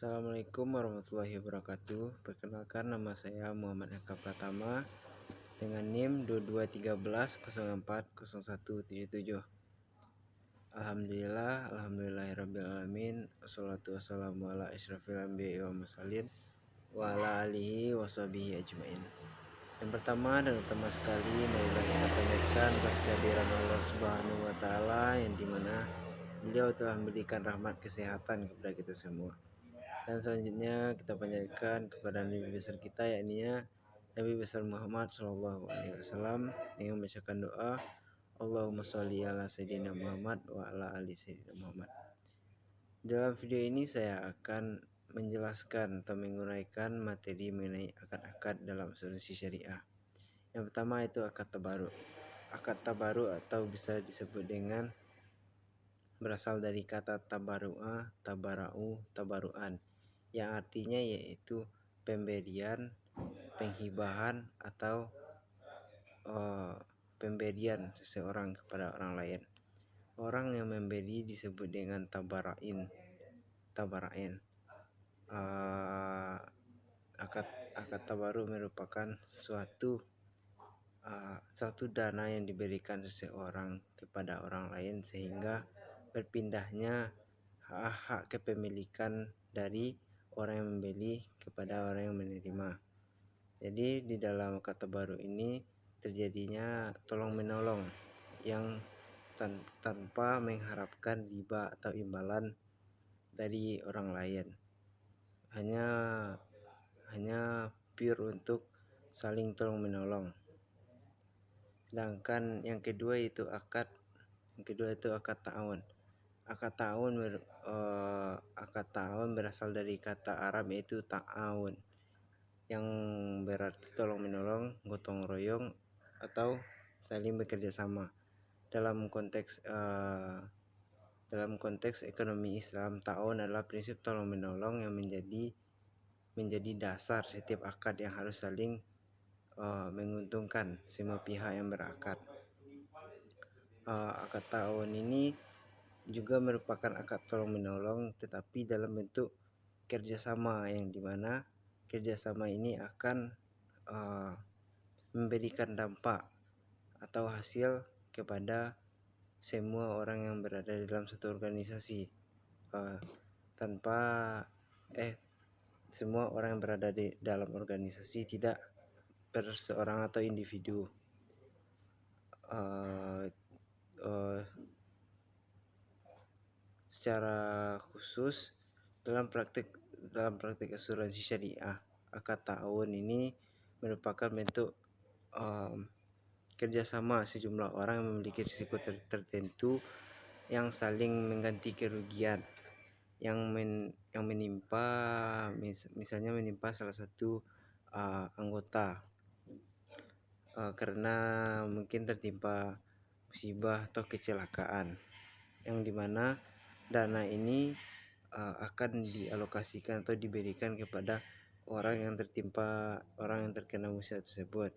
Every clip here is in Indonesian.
Assalamualaikum warahmatullahi wabarakatuh. Perkenalkan, nama saya Muhammad Eka Pratama dengan NIM 2213040177. Alhamdulillahirabbil alamin. Wassalatu wassalamu ala asyrafil anbiya'i wal mursalin wa ala alihi washabihi ajmain. Yang pertama dan utama sekali, marilah kita panjatkan atas kehadiran Allah Subhanahu wa taala yang dimana Beliau telah memberikan rahmat kesehatan kepada kita semua. Dan selanjutnya kita panjatkan kepada Nabi besar kita, yakni Nabi besar Muhammad SAW, dengan membacakan doa Allahumma sholli ala sayyidina Muhammad wa ala ali sayyidina Muhammad. Dalam video ini saya akan menjelaskan atau menguraikan materi mengenai akad-akad dalam asuransi syariah. Yang pertama itu akad tabaruk. Akad tabaruk atau bisa disebut dengan berasal dari kata tabaru'a, tabara'u, tabaru'an, yang artinya yaitu pemberian, penghibahan atau pemberian seseorang kepada orang lain. Orang yang memberi disebut dengan tabara'in. Akad tabaruk merupakan suatu dana yang diberikan seseorang kepada orang lain sehingga berpindahnya hak kepemilikan dari orang yang membeli kepada orang yang menerima. Jadi di dalam akad tabaruk ini terjadinya tolong menolong yang tanpa mengharapkan riba atau imbalan dari orang lain, hanya pure untuk saling tolong menolong. Sedangkan yang kedua itu akad ta'awun. Akad ta'awun berasal dari kata Arab yaitu ta'awun, yang berarti tolong menolong, gotong royong atau saling bekerja sama. Dalam konteks ekonomi Islam, ta'awun adalah prinsip tolong menolong yang menjadi dasar setiap akad yang harus saling menguntungkan semua pihak yang berakad. Akad ta'awun ini juga merupakan akad tolong menolong, tetapi dalam bentuk kerjasama, yang dimana kerjasama ini akan memberikan dampak atau hasil kepada semua orang yang berada di dalam satu organisasi, semua orang yang berada di dalam organisasi, tidak perseorang atau individu. Secara khusus dalam praktik asuransi syariah, akad ta'awun ini merupakan bentuk kerjasama sejumlah orang yang memiliki risiko tertentu yang saling mengganti kerugian yang menimpa, misalnya menimpa salah satu anggota karena mungkin tertimpa musibah atau kecelakaan, yang dimana dana ini akan dialokasikan atau diberikan kepada orang yang terkena musibah tersebut,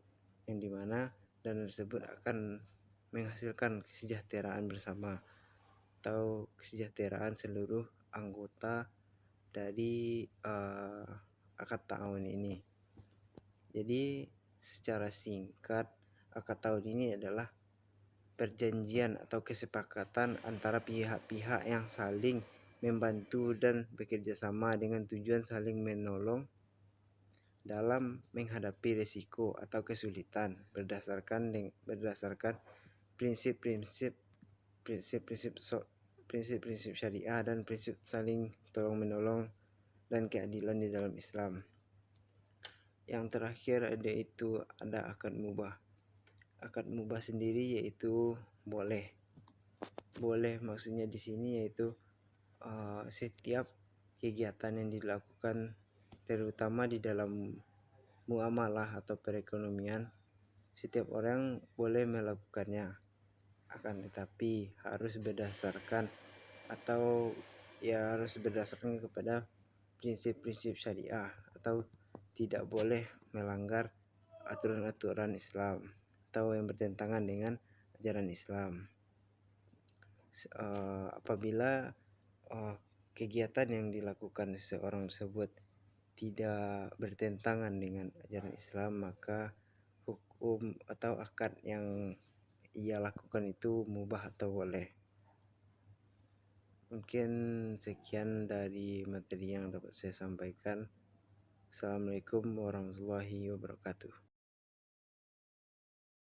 yang dimana dana tersebut akan menghasilkan kesejahteraan bersama atau kesejahteraan seluruh anggota dari akad ta'awun ini. Jadi secara singkat, akad ta'awun ini adalah perjanjian atau kesepakatan antara pihak-pihak yang saling membantu dan bekerja sama dengan tujuan saling menolong dalam menghadapi risiko atau kesulitan berdasarkan prinsip-prinsip syariah dan prinsip saling tolong menolong dan keadilan di dalam Islam. Yang terakhir ada akad mubah. Akad mubah sendiri yaitu boleh maksudnya di sini yaitu setiap kegiatan yang dilakukan terutama di dalam muamalah atau perekonomian, setiap orang boleh melakukannya, akan tetapi harus berdasarkan kepada prinsip-prinsip syariah atau tidak boleh melanggar aturan-aturan Islam atau yang bertentangan dengan ajaran Islam. Apabila kegiatan yang dilakukan seseorang tersebut tidak bertentangan dengan ajaran Islam, maka hukum atau akad yang ia lakukan itu mubah atau boleh. Mungkin sekian dari materi yang dapat saya sampaikan. Assalamualaikum warahmatullahi wabarakatuh.